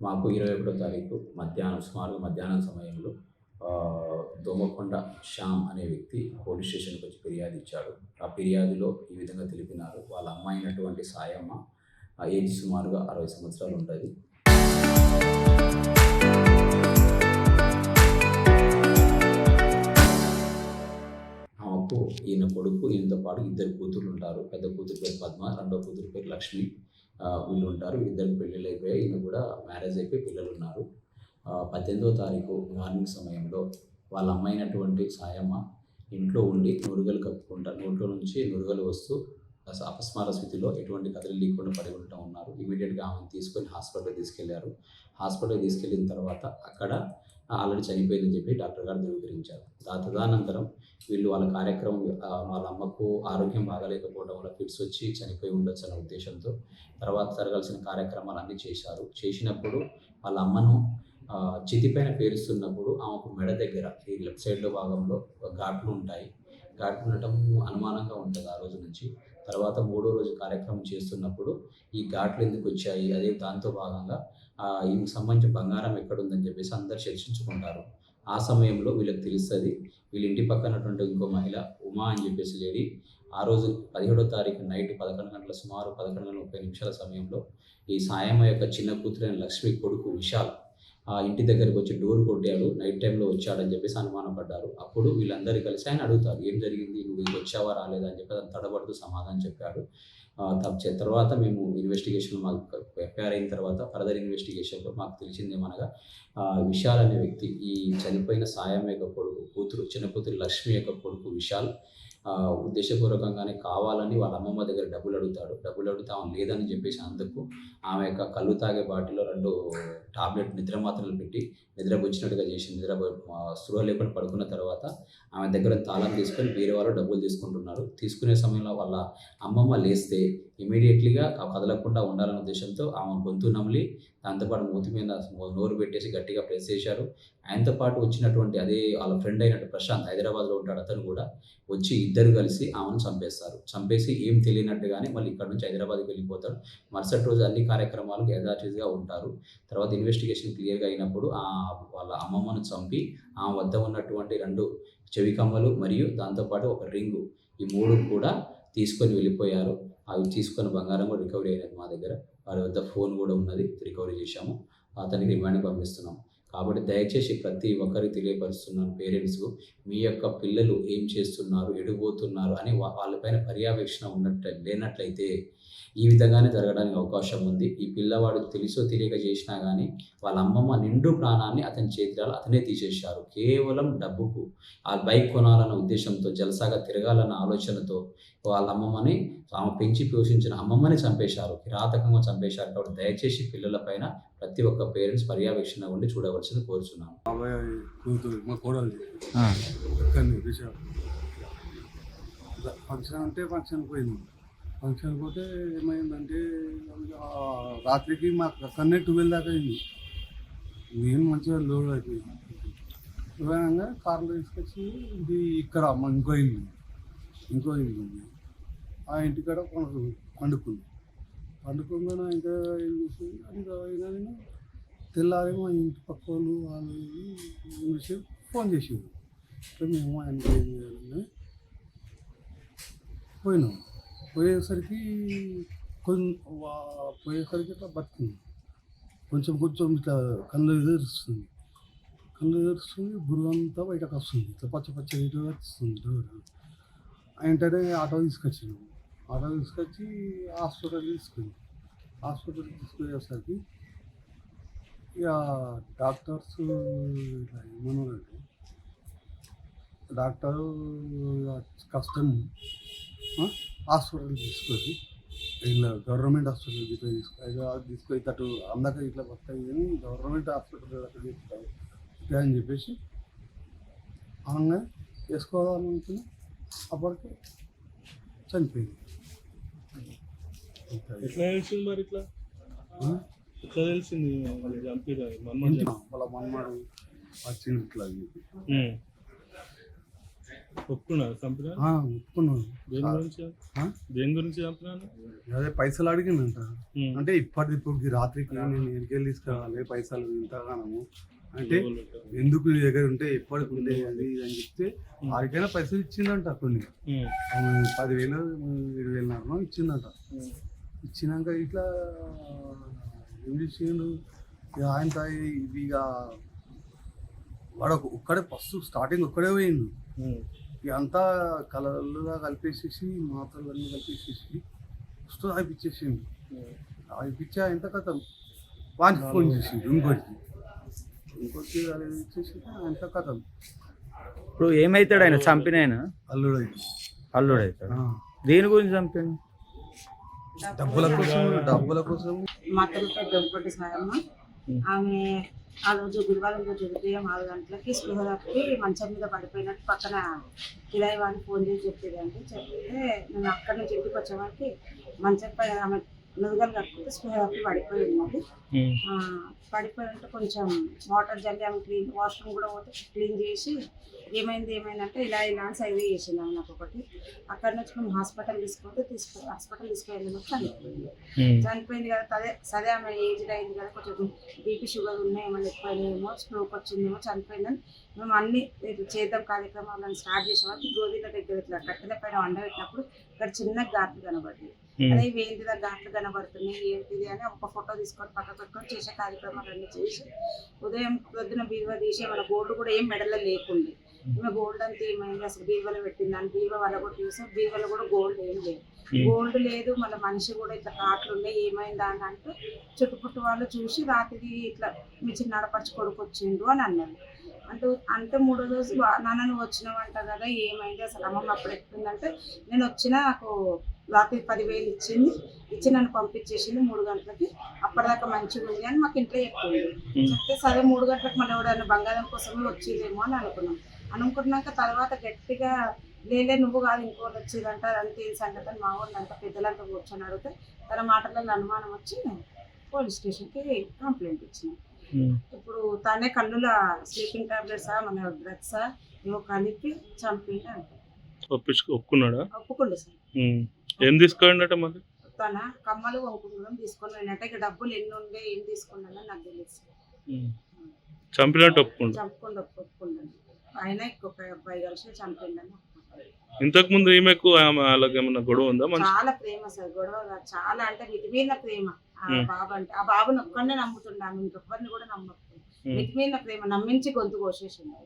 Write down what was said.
మాకు 21 తారీఖు సుమారుగా మధ్యాహ్నం సమయంలో దోమకొండ శ్యామ్ అనే వ్యక్తి పోలీస్ స్టేషన్‌కి వచ్చి ఫిర్యాదు ఇచ్చాడు. ఆ ఫిర్యాదులో ఈ విధంగా తెలిపినారు. వాళ్ళ అమ్మ అయినటువంటి సాయమ్మ, ఏజ్ సుమారుగా 60 సంవత్సరాలు ఉంటది. ఆమెకు ఈయన కొడుకు, ఈయనతో పాటు ఇద్దరు కూతుర్లుంటారు. పెద్ద కూతురు పేరు పద్మ, రెండో కూతురు పేరు లక్ష్మి. వీళ్ళుంటారు. వీళ్ళిద్దరికి పెళ్ళిళ్ళయిపోయాయి. ఈయన కూడా మ్యారేజ్ అయిపోయి పిల్లలున్నారు. 18వ తారీఖు మార్నింగ్ సమయంలో వాళ్ళ అమ్మాయినటువంటి సాయమ్మ ఇంట్లో ఉండి నురుగలు కప్పుకుంటా నోట్లో నుంచి నురుగలు వస్తూ అపస్మార స్థితిలో ఎటువంటి కదలిక లేకుండా పడి ఉన్నారు. ఇమీడియట్‌గా ఆమెను తీసుకొని హాస్పిటల్‌కి తీసుకెళ్లారు. హాస్పిటల్‌కి తీసుకెళ్ళిన తర్వాత అక్కడ ఆల్రెడీ చనిపోయిందని చెప్పి డాక్టర్ గారు ధృవీకరించారు. తదనంతరం వీళ్ళు వాళ్ళ కార్యక్రమం వాళ్ళ అమ్మకు ఆరోగ్యం బాగాలేకపోవడం వల్ల ఫిట్స్ వచ్చి చనిపోయి ఉండొచ్చు అన్న ఉద్దేశంతో తర్వాత జరగాల్సిన కార్యక్రమాలన్నీ చేశారు. చేసినప్పుడు వాళ్ళ అమ్మను చితి పైన పేరుస్తున్నప్పుడు ఆమెకు మెడ దగ్గర ఈ లెఫ్ట్ సైడ్‌లో భాగంలో ఘాట్లు ఉంటాయి. ఘాట్లు ఉండటం అనుమానంగా ఉంటది ఆ రోజు నుంచి. తర్వాత మూడో రోజు కార్యక్రమం చేస్తున్నప్పుడు ఈ ఘాట్లు ఎందుకొచ్చాయి? అదే దాంతో భాగంగా ఈమెకు సంబంధించిన బంగారం ఎక్కడుందని చెప్పేసి అందరూ చర్చించుకుంటారు. ఆ సమయంలో వీళ్ళకి తెలుస్తది. వీళ్ళ ఇంటి పక్కనటువంటి ఇంకో మహిళ ఉమా అని చెప్పేసి లేడీ ఆ రోజు 17వ తారీఖు నైట్ 11 గంటల సుమారు 11:30 సమయంలో ఈ సాయమ్మ యొక్క చిన్న కూతురైన లక్ష్మి కొడుకు విశాల్ ఇంటి దగ్గరికి వచ్చి డోర్ కొట్టాడు. నైట్ టైంలో వచ్చాడని చెప్పేసి అనుమానపడ్డారు. అప్పుడు వీళ్ళందరూ కలిసి ఆయన అడుగుతారు, ఏం జరిగింది? నువ్వు వచ్చావా రాలేదా అని చెప్పి అతను తడబడుతూ సమాధానం చెప్పాడు. తర్వాత మేము ఇన్వెస్టిగేషన్ మాకు ఎఫ్ఐఆర్ అయిన తర్వాత ఫర్దర్ ఇన్వెస్టిగేషన్‌లో మాకు తెలిసిందేమనగా విశాల్ అనే వ్యక్తి ఈ చనిపోయిన సాయమ్మ యొక్క కూతురు చిన్న కూతురు లక్ష్మి యొక్క కొడుకు విశాల్ ఉద్దేశపూర్వకంగానే కావాలని వాళ్ళ అమ్మమ్మ దగ్గర డబ్బులు అడుగుతాడు. డబ్బులు అడిగితే ఆమె లేదని చెప్పేసి అందుకు ఆమె యొక్క కళ్ళు తాగే బాటిల్లో 2 టాబ్లెట్ నిద్ర మాత్రలు పెట్టి నిద్రపుచ్చినట్టుగా చేసి స్పృహ లేకుండా పడుకున్న తర్వాత ఆమె దగ్గర తాళం తీసుకొని వేరే వాళ్ళు డబ్బులు తీసుకుంటున్నారు. తీసుకునే సమయంలో వాళ్ళ అమ్మమ్మ లేస్తే ఇమీడియట్‌లీగా కదలకుండా ఉండాలనే ఉద్దేశంతో ఆమె గొంతు నమిలి దాంతోపాటు మూతి మీద నోరు పెట్టేసి గట్టిగా ప్రెస్ చేశారు. ఆయనతో పాటు వచ్చినటువంటి అదే వాళ్ళ ఫ్రెండ్ అయినట్టు ప్రశాంత్ హైదరాబాద్‌లో ఉంటాడు. అతను కూడా వచ్చి ఇద్దరు కలిసి ఆమెను చంపేస్తారు. చంపేసి ఏం తెలియనట్టుగానే మళ్ళీ ఇక్కడ నుంచి హైదరాబాద్‌కి వెళ్ళిపోతాడు. మరుసటి రోజు అన్ని కార్యక్రమాలకు యథాతిథిగా ఉంటారు. తర్వాత ఇన్వెస్టిగేషన్ క్లియర్‌గా అయినప్పుడు వాళ్ళ అమ్మమ్మను చంపి ఆమె వద్ద ఉన్నటువంటి 2 చెవి కమ్మలు మరియు దాంతోపాటు ఒక రింగు ఈ 3 కూడా తీసుకొని వెళ్ళిపోయారు. అవి తీసుకున్న బంగారం కూడా రికవరీ అయినది మా దగ్గర. వారి వద్ద ఫోన్ కూడా ఉన్నది. రికవరీ చేశాము. అతనికి రిమాండ్‌కి పంపిస్తున్నాం. కాబట్టి దయచేసి ప్రతి ఒక్కరికి తెలియపరుస్తున్నాను పేరెంట్స్‌కు, మీ యొక్క పిల్లలు ఏం చేస్తున్నారు, ఎటుపోతున్నారు అని వాళ్ళపైన పర్యవేక్షణ లేనట్లయితే ఈ విధంగానే జరగడానికి అవకాశం ఉంది. ఈ పిల్లవాడు తెలుసో తెలియక చేసినా గానీ వాళ్ళ అమ్మమ్మ నిండు ప్రాణాన్ని అతని చేతిలో అతనే తీసేశారు. కేవలం డబ్బుకు ఆ బైక్ కొనాలన్న ఉద్దేశంతో జలసాగా తిరగాలన్న ఆలోచనతో వాళ్ళ అమ్మమ్మని ఆమె పెంచి పోషించిన అమ్మమ్మని చంపేశారు. కిరాతకంగా చంపేశారు. కాబట్టి దయచేసి పిల్లలపైన ప్రతి ఒక్క పేరెంట్స్ పర్యవేక్షణ ఉండి చూడవలసింది కోరుచున్నాను. మా కోడలు ఫంక్షన్ అంటే ఫంక్షన్ పోయింది. ఫంక్షన్ పోతే ఏమైందంటే రాత్రికి మాకు అక్కడనే 12 దాకా అయింది. నేను మంచిగా లోడ్ అయిపోయింది. లోగా కార్లో తీసుకొచ్చి ఇది ఇక్కడ ఇంకో ఇల్లు ఉంది. ఆ ఇంటికాడ పండుకుందని ఇంకా ఏం చేసి ఇంకా నేను తెల్లారేమో ఇంటి పక్క వాళ్ళు చూసి ఫోన్ చేసేది. మేము ఆయనకి ఏం చేయాలని పోయినాం. పోయేసరికి ఇట్లా బతుకుంది. కొంచెం ఇట్లా కళ్ళు ఎదురుస్తుంది. బురుగంతా బయటకు వస్తుంది. ఇట్లా పచ్చ ఇటు వస్తుంది. వెంటనే ఆటో తీసుకొచ్చి హాస్పిటల్ తీసుకుపోయేసరికి ఇక డాక్టర్స్ ఏమన్నారంటే డాక్టరు కష్టం హాస్పిటల్ తీసుకొని ఇలా గవర్నమెంట్ హాస్పిటల్ తీసుకొని తట్టు అందాక ఇట్లా వస్తాయి కానీ గవర్నమెంట్ హాస్పిటల్ అక్కడ చెప్తారు అని చెప్పేసి అనగా వేసుకోవాలనుకుని అప్పటికి చనిపోయింది. ఎట్లా తెలిసింది మరి ఎట్లా తెలిసింది? వాళ్ళ మన్మాడు వచ్చింది ఇట్లా ఒప్పుకున్నాడు చంపినా ఒప్పుకున్నాను. దేని గురించి ఆ? దేని గురించి చంపినాను అదే పైసలు అడిగిందంట. అంటే ఇప్పటికి రాత్రికి నేను ఎడికెళ్ళి తీసుకురావాలి పైసలు ఇంతగానము అంటే ఎందుకు నీ దగ్గర ఉంటే ఎప్పటికి ఉండే అది ఇది అని చెప్తే ఆడికైనా పైసలు ఇచ్చిందంట కొన్ని 10,000 7,500 ఇచ్చిందంట. ఇచ్చినాక ఇట్లా ఏం చేసిండు ఇక ఆయన తాగి ఇది ఇక వాడు ఒక్కడే ఫస్ట్ స్టార్టింగ్ ఒక్కడే పోయిండు. ఇక అంతా కలర్లుగా కలిపేసేసి మాత్రలు అన్నీ కలిపేసేసి ఫస్ట్ తాగిపించేసిండు. తాగిపించి ఎంత కథం వానికి ఫోన్ చేసిండు ఇంకోటి అది ఇచ్చేసి ఎంత కథం ఇప్పుడు ఏమైతాడు ఆయన చంపిన ఆయన? అల్లుడు అయితే అల్లుడు అవుతాడు. దేని గురించి చంపాను? డబ్బుల కోసం మా తల్లి దొంగపట్టి సాయమ్మ ఆమె ఆ రోజు గురువారం రోజు ఉదయం 6 గంటలకి స్పృహ తప్పి మంచం మీద పడిపోయినట్టు పక్కన కిరాయి వాళ్ళు ఫోన్ చేసి చెప్పేదండి. చెప్తే నేను అక్కడి నుంచి ఇంటికి వచ్చేవారికి మంచం పైన ఆమె నుదుగలు కట్టుకుంటే స్పృహ తప్పి పడిపోయి ఉన్నది. పడిపోయినట్టు కొంచెం వాటర్ జల్లి ఆమె వాష్రూమ్ కూడా పోతే క్లీన్ చేసి ఏమైందంటే ఇలా అని సైవ్ చేసింది ఆమె నాకు ఒకటి. అక్కడ నుంచి మేము హాస్పిటల్ తీసుకెళ్ళిన చనిపోయింది కదా. సరే ఆమె ఏజ్డ్ అయింది కదా, కొంచెం బీపీ షుగర్ ఉన్నాయి, ఏమైనా ఎక్కువైనాయేమో, స్ట్రోక్ వచ్చిందేమో, చనిపోయిందని మేము అన్ని చేద్దాం కార్యక్రమాలను స్టార్ట్ చేసే వాళ్ళకి గోధుల దగ్గర ఇట్లా కట్టెల పైన వండబెట్టినప్పుడు ఇక్కడ చిన్న ఘాట్లు కనబడి అదే ఏంటిదా ఘాట్లు కనబడుతున్నాయి ఏంటిది అని ఒక ఫోటో తీసుకొని పక్క పెట్టుకొని చేసే కార్యక్రమాలన్నీ చేసి ఉదయం పొద్దున బీరువా తీసి మన గోల్డ్ కూడా ఏం మెడల్లో లేకుండే ఈమె గోల్డ్ అంతా ఏమైంది అసలు బీరువాలో పెట్టిందని బీరువా వాళ్ళ కూడా చూసాం. బీరువాలో కూడా గోల్డ్ ఏం లేదు, గోల్డ్ లేదు, మళ్ళీ మనిషి కూడా ఇట్లా కాట్లు ఉన్నాయి ఏమైందా అని అంటే చుట్టుపుట్టు వాళ్ళు చూసి రాత్రి ఇట్లా మీ చిన్న ఆడపడిచి కొడుకు వచ్చిండు అని అన్నారు. అంటే 3వ రోజు నాన్న నువ్వు వచ్చినావంట కదా ఏమైంది అసలు అమ్మమ్మ అప్పుడు ఎట్లుందంటే నేను వచ్చినా నాకు రాత్రి 10,000 ఇచ్చి నన్ను పంపించేసింది 3 గంటలకి, అప్పటిదాకా మంచిగా ఉంది అని మాకు ఇంట్లో చెప్పింది. చెప్తే సరే 3 గంటలకు మళ్ళీ ఎవడన్నా బంగారం కోసమే వచ్చిందేమో అని అనుకున్నాక తర్వాత గట్టిగా లేలే నువ్వు కాదు ఇంకోటి వచ్చిందంట అంతే సంగతి అని మా వాళ్ళంతా పెద్దలంతా కూర్చొని అడిగితే తన మాటలలో అనుమానం వచ్చి పోలీస్ స్టేషన్కి కంప్లైంట్ ఇచ్చినాం. ఇప్పుడు తనే కళ్ళుల స్లీపింగ్ టాబ్లెట్సా మన డ్రగ్సా ఏమో కలిపి చంపింది అంట. ఒప్పుకున్నాడా? ఒప్పుకోండి సార్. ఏం తీసుకోండట మరి? తన కమ్మలు వంకుంగం తీసుకొని పోయినట్టే ఇక డబ్బులు ఎన్ని ఉండే ఏం తీసుకున్నానని నాకు తెలియదు. చంపినట్టు ఒప్పుకుంటాను ఆయన ఇంకొక అబ్బాయి కలిసి చంపిందని. ఇంతకు ముందు ఈమెకు వాళ్ళకి ఏమన్నా గొడవ ఉందా? చాలా ప్రేమ సార్, గొడవ చాలా అంటే మితిమీరిన ప్రేమ. ఆ బాబు అంటే ఆ బాబుని ఒక్కడనే నమ్ముతున్నాను, ఇంకొకరిని కూడా నమ్మకపోయింది. మితిమీరిన ప్రేమ నమ్మించి గొంతు కోసేసింది.